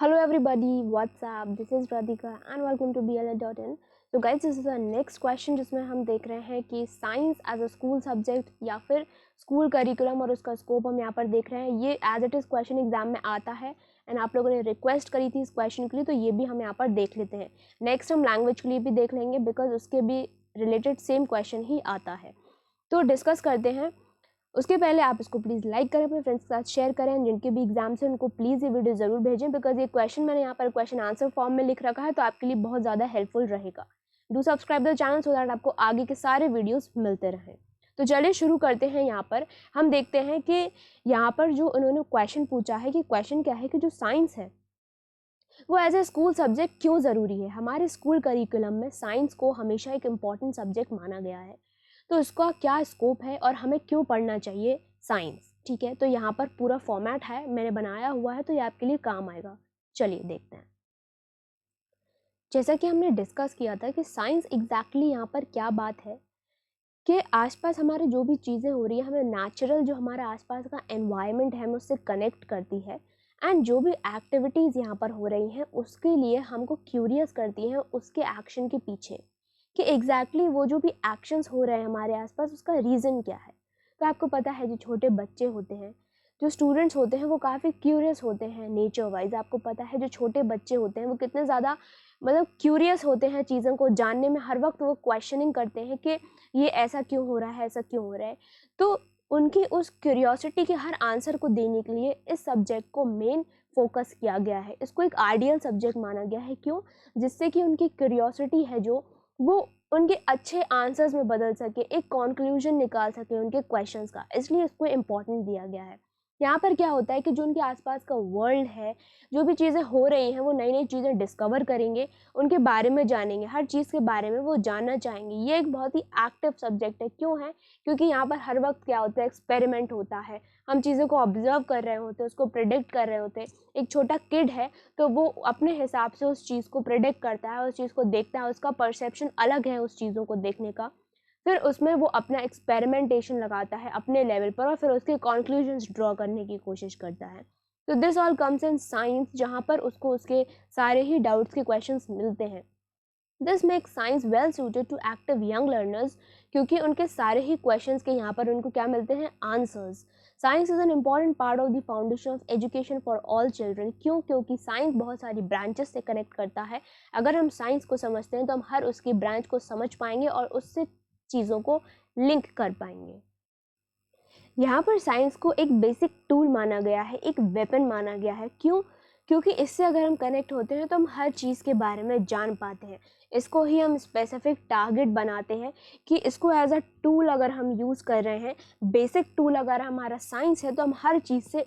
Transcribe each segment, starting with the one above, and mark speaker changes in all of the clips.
Speaker 1: Hello everybody, what's up? This is Radhika and welcome to BLA.in. So guys, this is the next question जिसमें हम देख रहे हैं कि science as a school subject या फिर स्कूल करिकुलम और उसका स्कोप हम यहाँ पर देख रहे हैं। ये as it is question exam में आता है एंड आप लोगों ने रिक्वेस्ट करी थी इस क्वेश्चन के लिए, तो ये भी हम यहाँ पर देख लेते हैं। नेक्स्ट हम लैंग्वेज के लिए भी देख लेंगे बिकॉज उसके भी रिलेटेड सेम क्वेश्चन ही आता है। तो डिस्कस करते हैं। उसके पहले आप इसको प्लीज़ लाइक करें, अपने फ्रेंड्स के साथ शेयर करें, जिनके भी एग्जाम्स हैं उनको प्लीज़ ये वीडियो ज़रूर भेजें बिकॉज ये क्वेश्चन मैंने यहाँ पर क्वेश्चन आंसर फॉर्म में लिख रखा है, तो आपके लिए बहुत ज़्यादा हेल्पफुल रहेगा। Do subscribe the channel so that आपको आगे के सारे वीडियोस मिलते रहें। तो चलिए शुरू करते हैं। यहाँ पर हम देखते हैं कि यहाँ पर जो उन्होंने क्वेश्चन पूछा है कि क्वेश्चन क्या है कि जो साइंस है वो एज ए स्कूल सब्जेक्ट क्यों ज़रूरी है। हमारे स्कूल करिकुलम में साइंस को हमेशा एक इम्पॉर्टेंट सब्जेक्ट माना गया है, तो इसका क्या स्कोप है और हमें क्यों पढ़ना चाहिए साइंस। ठीक है, तो यहाँ पर पूरा फॉर्मेट है, मैंने बनाया हुआ है, तो ये आपके लिए काम आएगा। चलिए देखते हैं। जैसा कि हमने डिस्कस किया था कि साइंस एग्जैक्टली यहाँ पर क्या बात है कि आसपास हमारे जो भी चीज़ें हो रही है, हमें नेचुरल जो हमारा आसपास का एनवायरनमेंट है हमें उससे कनेक्ट करती है एंड जो भी एक्टिविटीज़ यहाँ पर हो रही हैं उसके लिए हमको क्यूरियस करती हैं उसके एक्शन के पीछे कि एग्जैक्टली वो जो भी एक्शंस हो रहे हैं हमारे आसपास उसका रीज़न क्या है। तो आपको पता है जो छोटे बच्चे होते हैं, जो स्टूडेंट्स होते हैं, वो काफ़ी क्यूरियस होते हैं नेचर वाइज। आपको पता है जो छोटे बच्चे होते हैं वो कितने ज़्यादा मतलब क्यूरियस होते हैं चीज़ों को जानने में। हर वक्त वो क्वेश्चनिंग करते हैं कि ये ऐसा क्यों हो रहा है, ऐसा क्यों हो रहा है। तो उनकी उस क्यूरियोसिटी के हर आंसर को देने के लिए इस सब्जेक्ट को मेन फोकस किया गया है। इसको एक आइडियल सब्जेक्ट माना गया है। क्यों? जिससे कि उनकी क्यूरियोसिटी है जो वो उनके अच्छे आंसर्स में बदल सके, एक कंक्लूजन निकाल सके उनके क्वेश्चंस का, इसलिए इसको इम्पोर्टेंट दिया गया है। यहाँ पर क्या होता है कि जो उनके आसपास का वर्ल्ड है, जो भी चीज़ें हो रही हैं, वो नई नई चीज़ें डिस्कवर करेंगे, उनके बारे में जानेंगे, हर चीज़ के बारे में वो जानना चाहेंगे। ये एक बहुत ही एक्टिव सब्जेक्ट है। क्यों है? क्योंकि यहाँ पर हर वक्त क्या होता है, एक्सपेरिमेंट होता है। हम चीज़ों को ऑब्जर्व कर रहे होते हैं, उसको प्रिडिक्ट कर रहे होते हैं। एक छोटा किड है तो वो अपने हिसाब से उस चीज़ को प्रिडिक्ट करता है, उस चीज़ को देखता है, उसका परसेप्शन अलग है उस चीज़ों को देखने का। फिर उसमें वो अपना एक्सपेरिमेंटेशन लगाता है अपने लेवल पर और फिर उसके कंक्लूजन्स ड्रॉ करने की कोशिश करता है। तो this all comes in science, जहाँ पर उसको उसके सारे ही डाउट्स के क्वेश्चंस मिलते हैं। This makes science well suited to active young learners, क्योंकि उनके सारे ही क्वेश्चंस के यहाँ पर उनको क्या मिलते हैं, answers. Science is an important part of the foundation of education for all children. क्यों? क्योंकि साइंस बहुत सारी ब्रांचेस से कनेक्ट करता है। अगर हम साइंस को समझते हैं तो हम हर उसकी ब्रांच को समझ पाएंगे और उससे चीज़ों को लिंक कर पाएंगे। यहाँ पर साइंस को एक बेसिक टूल माना गया है, एक वेपन माना गया है। क्यों? क्योंकि इससे अगर हम कनेक्ट होते हैं तो हम हर चीज़ के बारे में जान पाते हैं। इसको ही हम स्पेसिफिक टारगेट बनाते हैं कि इसको एज अ टूल अगर हम यूज़ कर रहे हैं, बेसिक टूल अगर हमारा साइंस है, तो हम हर चीज़ से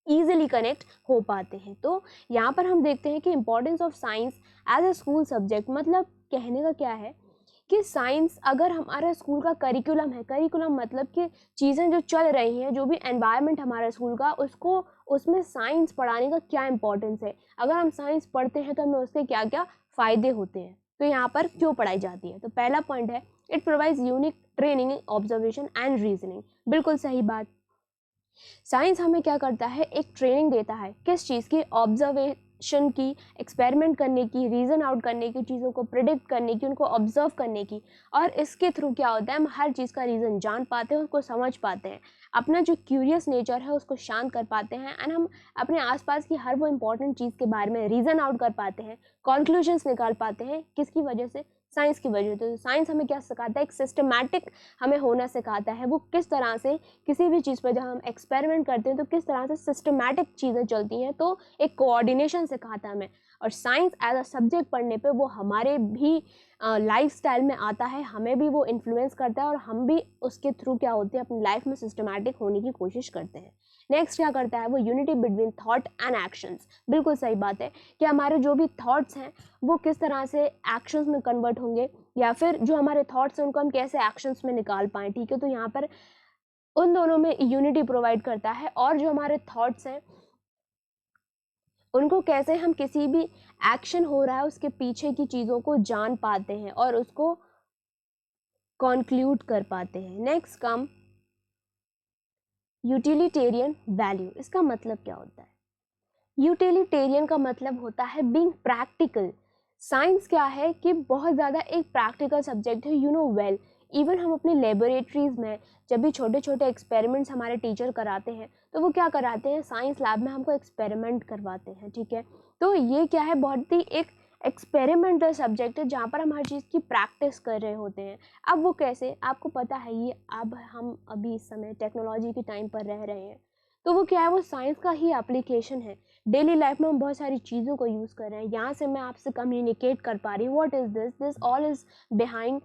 Speaker 1: ईजिली कनेक्ट हो पाते हैं। तो यहाँ पर हम देखते हैं कि importance of science as a school subject, मतलब कहने का क्या है कि साइंस अगर हमारा स्कूल का करिकुलम है, करिकुलम मतलब कि चीज़ें जो चल रही हैं, जो भी एनवायरनमेंट हमारा स्कूल का, उसको उसमें साइंस पढ़ाने का क्या इंपॉर्टेंस है। अगर हम साइंस पढ़ते हैं तो हमें उसके क्या क्या फ़ायदे होते हैं, तो यहाँ पर क्यों पढ़ाई जाती है। तो पहला पॉइंट है, it provides unique training in observation and reasoning. बिल्कुल सही बात। साइंस हमें क्या करता है, एक ट्रेनिंग देता है। किस चीज़ की? ऑब्जर्वेशन की, एक्सपेरिमेंट करने की, रीज़न आउट करने की, चीज़ों को प्रिडिक्ट करने की, उनको ऑब्जर्व करने की। और इसके थ्रू क्या होता है, हम हर चीज़ का रीज़न जान पाते हैं, उसको समझ पाते हैं, अपना जो क्यूरियस नेचर है उसको शांत कर पाते हैं एंड हम अपने आसपास की हर वो इंपॉर्टेंट चीज़ के बारे में रीज़न आउट कर पाते हैं, कॉन्क्लूजन्स निकाल पाते हैं। किसकी वजह से? साइंस की वजह से। तो साइंस हमें क्या सिखाता है, एक सिस्टमैटिक हमें होना सिखाता है। वो किस तरह से किसी भी चीज़ पर जब हम एक्सपेरिमेंट करते हैं तो किस तरह से सिस्टमैटिक चीज़ें चलती हैं, तो एक कोऑर्डिनेशन सिखाता है हमें। और साइंस एज अ सब्जेक्ट पढ़ने पे वो हमारे भी लाइफस्टाइल में आता है, हमें भी वो इन्फ्लुएंस करता है और हम भी उसके थ्रू क्या होते हैं, अपनी लाइफ में सिस्टमैटिक होने की कोशिश करते हैं। नेक्स्ट क्या करता है वो, unity between thought and actions. बिल्कुल सही बात है कि हमारे जो भी थॉट्स हैं वो किस तरह से एक्शंस में कन्वर्ट होंगे, या फिर जो हमारे थॉट्स हैं उनको हम कैसे एक्शंस में निकाल पाएँ। ठीक है, तो यहाँ पर उन दोनों में यूनिटी प्रोवाइड करता है। और जो हमारे थॉट्स हैं उनको कैसे हम किसी भी एक्शन हो रहा है उसके पीछे की चीज़ों को जान पाते हैं और उसको कॉन्क्लूड कर पाते हैं। Next come utilitarian value. इसका मतलब क्या होता है? यूटिलिटेरियन का मतलब होता है बीइंग प्रैक्टिकल। साइंस क्या है कि बहुत ज़्यादा एक प्रैक्टिकल सब्जेक्ट है, यू नो वेल। इवन हम अपनी लेबोरेटरीज में जब भी छोटे छोटे एक्सपेरिमेंट्स हमारे टीचर कराते हैं तो वो क्या कराते हैं, साइंस लैब में हमको एक्सपेरिमेंट करवाते हैं, ठीक है। तो ये क्या है, बहुत ही एक एक्सपेरिमेंटल सब्जेक्ट है जहाँ पर हम हर चीज़ की प्रैक्टिस कर रहे होते हैं। अब वो कैसे, आपको पता है ये, अब हम अभी इस समय टेक्नोलॉजी के टाइम पर रह रहे हैं, तो वो क्या है, वो साइंस का ही एप्लीकेशन है। डेली लाइफ में हम बहुत सारी चीज़ों को यूज़ कर रहे हैं। यहाँ से मैं आपसे कम्युनिकेट कर पा रही हूँ, what is this all is behind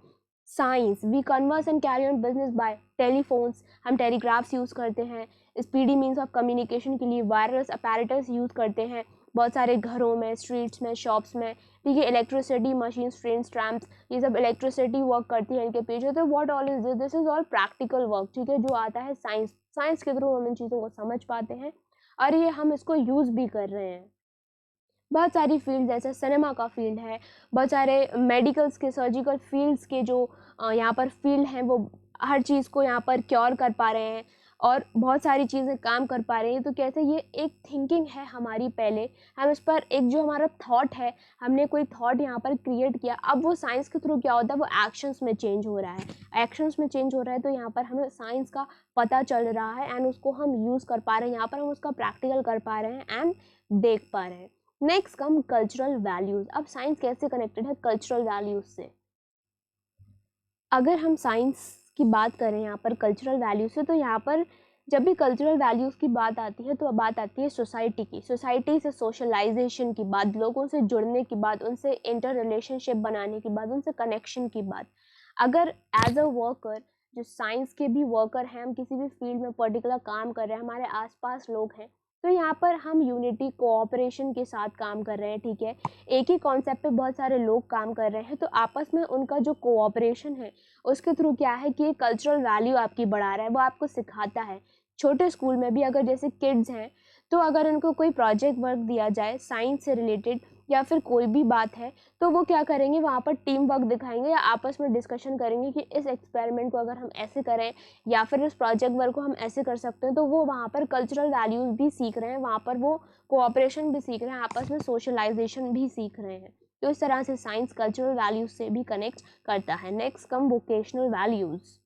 Speaker 1: science. We converse and carry on business by telephones, हम टेलीग्राफ्स यूज़ करते हैं स्पीडी मीन्स ऑफ कम्युनिकेशन के लिए। वायरलेस अपैरेटस यूज़ करते हैं बहुत सारे घरों में, स्ट्रीट्स में, शॉप्स में, ठीक है। इलेक्ट्रिसिटी मशीन्स, ट्रेन्स, ट्रैम्स, ये सब इलेक्ट्रिसिटी वर्क करती है इनके पीछे। तो what all is this is all practical work, ठीक है, जो आता है साइंस। साइंस के थ्रू हम इन चीज़ों को समझ पाते हैं और ये हम इसको यूज़ भी कर रहे हैं। बहुत सारी फील्ड, जैसे सिनेमा का फील्ड है, बहुत सारे मेडिकल्स के, सर्जिकल फील्ड्स के जो यहाँ पर फील्ड हैं, वो हर चीज़ को यहाँ पर क्योर कर पा रहे हैं और बहुत सारी चीज़ें काम कर पा रही हैं। तो कैसे ये एक थिंकिंग है हमारी, पहले हम इस पर एक जो हमारा थॉट है, हमने कोई थॉट यहाँ पर क्रिएट किया, अब वो साइंस के थ्रू क्या होता है, वो एक्शंस में चेंज हो रहा है। एक्शंस में चेंज हो रहा है तो यहाँ पर हमें साइंस का पता चल रहा है एंड उसको हम यूज़ कर पा रहे हैं, यहाँ पर हम उसका प्रैक्टिकल कर पा रहे हैं एंड देख पा रहे हैं। Next come cultural values. अब साइंस कैसे कनेक्टेड है कल्चरल वैल्यूज से? अगर हम साइंस की बात करें यहाँ पर कल्चरल वैल्यूज से, तो यहाँ पर जब भी कल्चरल वैल्यूज की बात आती है तो बात आती है सोसाइटी की, सोसाइटी से सोशलाइजेशन की बात, लोगों से जुड़ने की बात, उनसे इंटर रिलेशनशिप बनाने की बात, उनसे कनेक्शन की बात। अगर एज अ वर्कर, जो साइंस के भी वर्कर हैं, हम किसी भी फील्ड में पर्टिकुलर काम कर रहे हैं, हमारे आसपास लोग हैं, तो यहाँ पर हम यूनिटी कोऑपरेशन के साथ काम कर रहे हैं, ठीक है। एक ही कॉन्सेप्ट पे बहुत सारे लोग काम कर रहे हैं, तो आपस में उनका जो कोऑपरेशन है उसके थ्रू क्या है कि कल्चरल वैल्यू आपकी बढ़ा रहा है, वो आपको सिखाता है। छोटे स्कूल में भी अगर जैसे किड्स हैं, तो अगर उनको कोई प्रोजेक्ट वर्क दिया जाए साइंस से रिलेटेड या फिर कोई भी बात है, तो वो क्या करेंगे, वहाँ पर टीम वर्क दिखाएंगे या आपस में डिस्कशन करेंगे कि इस एक्सपेरिमेंट को अगर हम ऐसे करें या फिर इस प्रोजेक्ट वर्क को हम ऐसे कर सकते हैं। तो वो वहाँ पर कल्चरल वैल्यूज़ भी सीख रहे हैं, वहाँ पर वो कोऑपरेशन भी सीख रहे हैं, आपस में सोशलाइजेशन भी सीख रहे हैं। तो इस तरह से साइंस कल्चरल वैल्यूज़ से भी कनेक्ट करता है। Next come vocational values.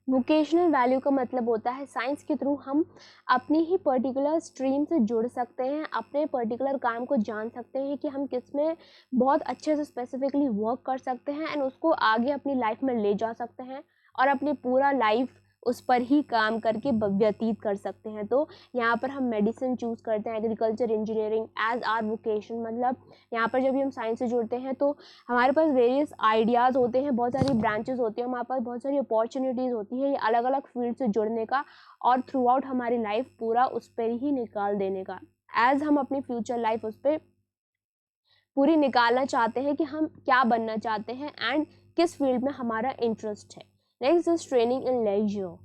Speaker 1: Vocational value का मतलब होता है साइंस के थ्रू हम अपनी ही पर्टिकुलर स्ट्रीम से जुड़ सकते हैं, अपने पर्टिकुलर काम को जान सकते हैं कि हम किस में बहुत अच्छे से स्पेसिफिकली वर्क कर सकते हैं एंड उसको आगे अपनी लाइफ में ले जा सकते हैं और अपनी पूरा लाइफ उस पर ही काम करके व्यतीत कर सकते हैं। तो यहाँ पर हम मेडिसिन चूज़ करते हैं, agriculture, engineering as our vocation. मतलब यहाँ पर जब भी हम साइंस से जुड़ते हैं तो हमारे पास वेरियस आइडियाज़ होते हैं, बहुत सारी ब्रांचेस होती हैं, हमारे पास बहुत सारी अपॉर्चुनिटीज़ होती है ये अलग अलग फील्ड से जुड़ने का और थ्रू आउट हमारी लाइफ पूरा उस पर ही निकाल देने का। एज हम अपनी फ्यूचर लाइफ उस पर पूरी निकालना चाहते हैं कि हम क्या बनना चाहते हैं एंड किस फील्ड में हमारा इंटरेस्ट है। Next is training in leisure.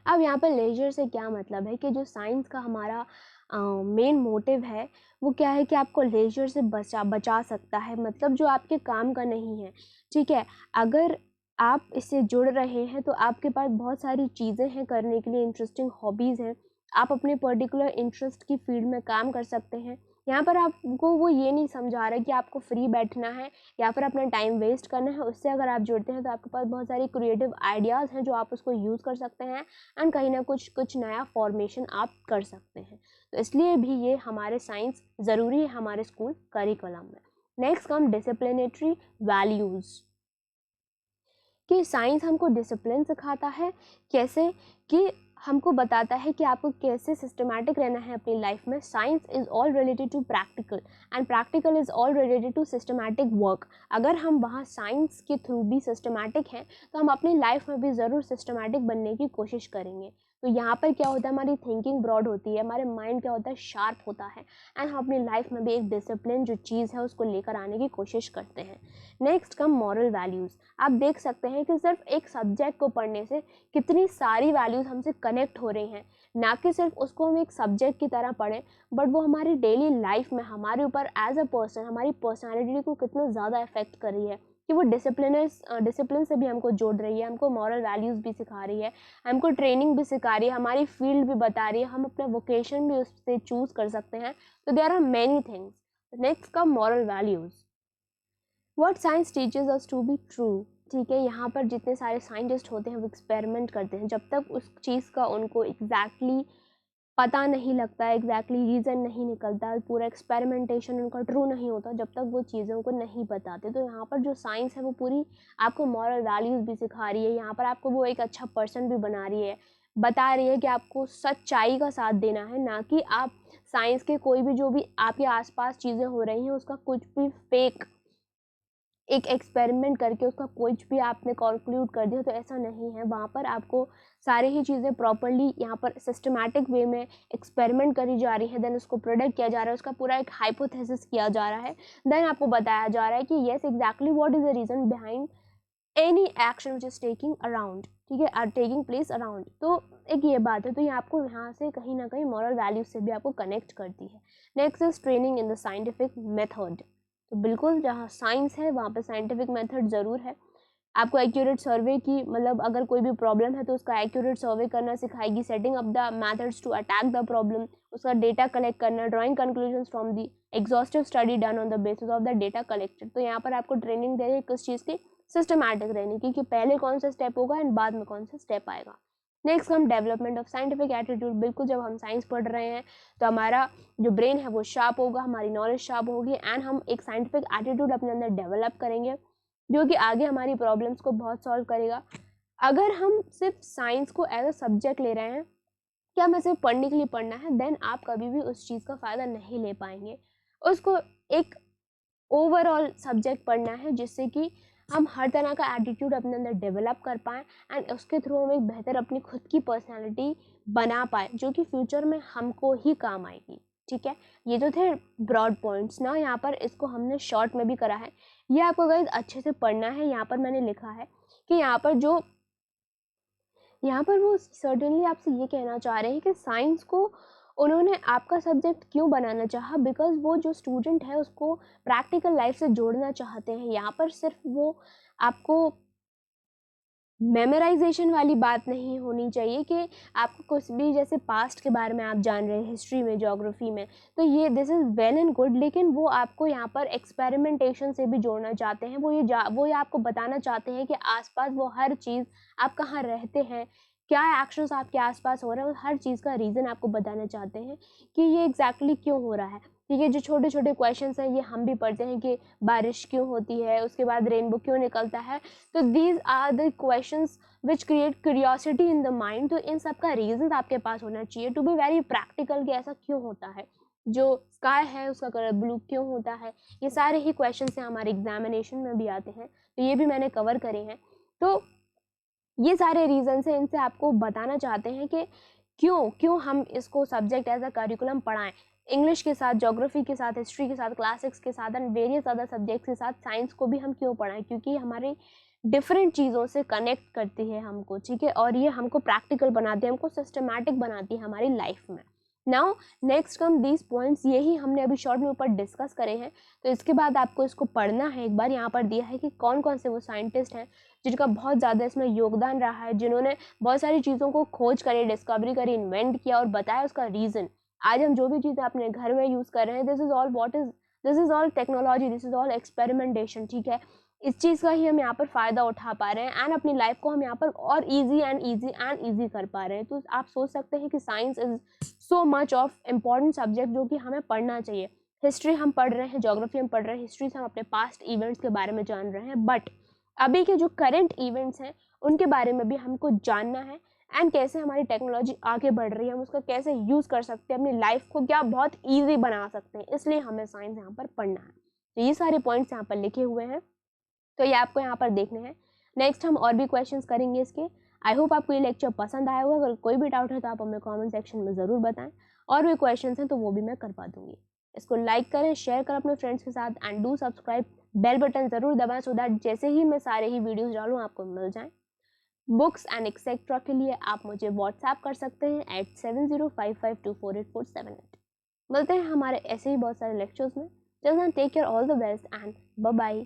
Speaker 1: अब यहाँ पर लेजर से क्या मतलब है कि जो साइंस का हमारा मेन मोटिव है वो क्या है कि आपको लेजर से बचा सकता है, मतलब जो आपके काम का नहीं है, ठीक है। अगर आप इससे जुड़ रहे हैं तो आपके पास बहुत सारी चीज़ें हैं करने के लिए, इंटरेस्टिंग हॉबीज़ हैं, आप अपने पर्टिकुलर इंटरेस्ट की फील्ड में काम कर सकते हैं। यहाँ पर आपको वो ये नहीं समझा रहा है कि आपको फ्री बैठना है या फिर अपना टाइम वेस्ट करना है। उससे अगर आप जुड़ते हैं तो आपके पास बहुत सारी क्रिएटिव आइडियाज़ हैं जो आप उसको यूज़ कर सकते हैं एंड कहीं ना कुछ नया फॉर्मेशन आप कर सकते हैं। तो इसलिए भी ये हमारे साइंस ज़रूरी है हमारे स्कूल करिकुलम में। नेक्स्ट कम डिसिप्लिनेटरी वैल्यूज़, कि साइंस हमको डिसिप्लिन सिखाता है, कैसे कि हमको बताता है कि आपको कैसे सिस्टमैटिक रहना है अपनी लाइफ में। Science is all related to practical and practical is all related to systematic work. अगर हम वहाँ साइंस के थ्रू भी सिस्टमैटिक हैं तो हम अपनी लाइफ में भी ज़रूर सिस्टमैटिक बनने की कोशिश करेंगे। तो यहाँ पर क्या होता है, हमारी थिंकिंग ब्रॉड होती है, हमारे माइंड क्या होता है, शार्प होता है एंड हम अपनी लाइफ में भी एक डिसिप्लिन जो चीज़ है उसको लेकर आने की कोशिश करते हैं। Next come moral values. आप देख सकते हैं कि सिर्फ एक सब्जेक्ट को पढ़ने से कितनी सारी वैल्यूज़ हमसे कनेक्ट हो रही हैं, ना कि सिर्फ उसको हम एक सब्जेक्ट की तरह पढ़ें बट वो हमारी डेली लाइफ में हमारे ऊपर एज अ पर्सन, हमारी पर्सनैलिटी को कितना ज़्यादा इफेक्ट कर रही है, कि वो डिसिप्लिन से भी हमको जोड़ रही है, हमको मॉरल वैल्यूज़ भी सिखा रही है, हमको ट्रेनिंग भी सिखा रही है, हमारी फील्ड भी बता रही है, हम अपना वोकेशन भी उससे चूज़ कर सकते हैं। तो there are many things. Next come moral values. What science teaches us to be true. ठीक है, यहाँ पर जितने सारे साइंटिस्ट होते हैं वो एक्सपेरिमेंट करते हैं, जब तक उस चीज़ का उनको एग्जैक्टली पता नहीं लगता, एग्जैक्टली रीज़न नहीं निकलता, पूरा एक्सपेरिमेंटेशन उनका ट्रू नहीं होता, जब तक वो चीज़ों को नहीं बताते। तो यहाँ पर जो साइंस है वो पूरी आपको मॉरल वैल्यूज़ भी सिखा रही है, यहाँ पर आपको वो एक अच्छा पर्सन भी बना रही है, बता रही है कि आपको सच्चाई का साथ देना है, ना कि आप साइंस के कोई भी जो भी आपके आसपास चीज़ें हो रही हैं उसका कुछ भी फेक एक एक्सपेरिमेंट करके उसका कुछ भी आपने कंक्लूड कर दिया। तो ऐसा नहीं है, वहाँ पर आपको सारी ही चीज़ें प्रॉपर्ली यहाँ पर सिस्टमैटिक वे में एक्सपेरिमेंट करी जा रही है, देन उसको प्रोडक्ट किया जा रहा है, उसका पूरा एक हाइपोथेसिस किया जा रहा है, देन आपको बताया जा रहा है कि yes exactly what is the reason behind any action which is taking around, ठीक है, आर टेकिंग प्लेस अराउंड। तो एक ये बात है, तो ये आपको यहाँ से कहीं ना कहीं मॉरल वैल्यूज से भी आपको कनेक्ट करती है। Next is training in the scientific method. तो बिल्कुल जहाँ साइंस है वहाँ पे साइंटिफिक मेथड ज़रूर है। आपको एक्यूरेट सर्वे की, मतलब अगर कोई भी प्रॉब्लम है तो उसका एक्यूरेट सर्वे करना सिखाएगी, setting up the methods to attack the problem, उसका डेटा कलेक्ट करना, drawing conclusions from the exhaustive study done on the basis of the data collected. तो यहाँ पर आपको ट्रेनिंग दे रही है किस चीज़ की, सिस्टमैटिक रहने की, कि पहले कौन सा स्टेप होगा एंड बाद में कौन सा स्टेप आएगा। नेक्स्ट हम डेवलपमेंट ऑफ साइंटिफिक एटीट्यूड। बिल्कुल जब हम साइंस पढ़ रहे हैं तो हमारा जो ब्रेन है वो शार्प होगा, हमारी नॉलेज शार्प होगी एंड हम एक साइंटिफिक एटीट्यूड अपने अंदर डेवलप करेंगे जो कि आगे हमारी प्रॉब्लम्स को बहुत सॉल्व करेगा। अगर हम सिर्फ साइंस को एज अ सब्जेक्ट ले रहे हैं कि हमें सिर्फ पढ़ने के लिए पढ़ना है, देन आप कभी भी उस चीज़ का फ़ायदा नहीं ले पाएंगे। उसको एक ओवरऑल सब्जेक्ट पढ़ना है जिससे कि हम हर तरह का एटीट्यूड अपने अंदर डेवलप कर पाएँ एंड उसके थ्रू हम एक बेहतर अपनी खुद की पर्सनालिटी बना पाए जो कि फ्यूचर में हमको ही काम आएगी। ठीक है, ये जो थे ब्रॉड पॉइंट्स ना, यहाँ पर इसको हमने शॉर्ट में भी करा है, ये आपको गाइस अच्छे से पढ़ना है। यहाँ पर मैंने लिखा है कि यहाँ पर वो सर्टेनली आपसे ये कहना चाह रहे हैं कि साइंस को उन्होंने आपका सब्जेक्ट क्यों बनाना चाहा, बिकॉज वो जो स्टूडेंट है उसको प्रैक्टिकल लाइफ से जोड़ना चाहते हैं। यहाँ पर सिर्फ वो आपको मेमोराइजेशन वाली बात नहीं होनी चाहिए कि आपको कुछ भी जैसे पास्ट के बारे में आप जान रहे हैं हिस्ट्री में, ज्योग्राफी में, तो ये this is well and good, लेकिन वो आपको यहाँ पर एक्सपेरिमेंटेशन से भी जोड़ना चाहते हैं। वो ये आपको बताना चाहते हैं कि आसपास वो हर चीज़, आप कहाँ रहते हैं, क्या एक्शंस आपके आसपास हो रहे हैं, हर चीज़ का रीज़न आपको बताना चाहते हैं कि ये एग्जैक्टली क्यों हो रहा है। ठीक है, जो छोटे छोटे क्वेश्चंस हैं ये हम भी पढ़ते हैं कि बारिश क्यों होती है, उसके बाद रेनबो क्यों निकलता है। तो these are the questions which create curiosity in the mind. तो इन सब का रीजन आपके पास होना चाहिए टू बी वेरी प्रैक्टिकल कि ऐसा क्यों होता है, जो स्काई है उसका कलर ब्लू क्यों होता है। ये सारे ही क्वेश्चन से हमारे एग्जामिनेशन में भी आते हैं, तो ये भी मैंने कवर करे हैं। तो ये सारे रीजन है, इनसे आपको बताना चाहते हैं कि क्यों हम इसको सब्जेक्ट एज अ करिकुलम पढ़ाएं, इंग्लिश के साथ, ज्योग्राफी के साथ, हिस्ट्री के साथ, क्लासिक्स के साथ एंड वेरियस अदर सब्जेक्ट्स के साथ साइंस को भी हम क्यों पढ़ाएं, क्योंकि हमारे डिफरेंट चीज़ों से कनेक्ट करती है हमको। ठीक है, और ये हमको प्रैक्टिकल बनाती है, हमको सिस्टमैटिक बनाती है हमारी लाइफ में। Now next come these points, यही हमने अभी शॉर्ट में ऊपर डिस्कस करे हैं। तो इसके बाद आपको इसको पढ़ना है एक बार। यहाँ पर दिया है कि कौन कौन से वो साइंटिस्ट हैं जिनका बहुत ज़्यादा इसमें योगदान रहा है, जिन्होंने बहुत सारी चीज़ों को खोज करी, डिस्कवरी करी, इन्वेंट किया और बताया उसका रीज़न। आज हम जो भी चीज़ें अपने घर में यूज़ कर रहे हैं, this is all technology, this is all experimentation. ठीक है, इस चीज़ का ही हम यहाँ पर फ़ायदा उठा पा रहे हैं एंड अपनी लाइफ को हम यहाँ पर और ईजी कर पा रहे हैं। तो आप सोच सकते हैं कि science is so much of important subject जो कि हमें पढ़ना चाहिए। हिस्ट्री हम पढ़ रहे हैं, ज्योग्राफी हम पढ़ रहे हैं, हिस्ट्री से हम अपने पास्ट इवेंट्स के बारे में जान रहे हैं, बट अभी के जो करंट इवेंट्स हैं उनके बारे में भी हमको जानना है एंड कैसे हमारी टेक्नोलॉजी आगे बढ़ रही है, हम उसका कैसे यूज़ कर सकते हैं, अपनी लाइफ को क्या बहुत ईजी बना सकते हैं, इसलिए हमें साइंस यहाँ पर पढ़ना है। तो ये सारे पॉइंट्स यहाँ पर लिखे हुए हैं, तो ये आपको यहाँ पर देखने हैं। नेक्स्ट हम और भी क्वेश्चंस करेंगे इसके। आई होप आपको ये लेक्चर पसंद आया होगा। अगर कोई भी डाउट है तो आप हमें कमेंट सेक्शन में ज़रूर बताएं, और भी क्वेश्चंस हैं तो वो भी मैं करवा दूँगी। इसको लाइक करें, शेयर करें अपने फ्रेंड्स के साथ and do subscribe, bell button ज़रूर दबाएं सो दैट जैसे ही मैं सारे ही वीडियोज़ डालूँ आपको मिल जाएँ। बुक्स एंड एक्सेट्रा के लिए आप मुझे व्हाट्सएप कर सकते हैं @7055248478। मिलते हैं हमारे ऐसे ही बहुत सारे लेक्चर्स में। Till then take care, all the best and bye bye.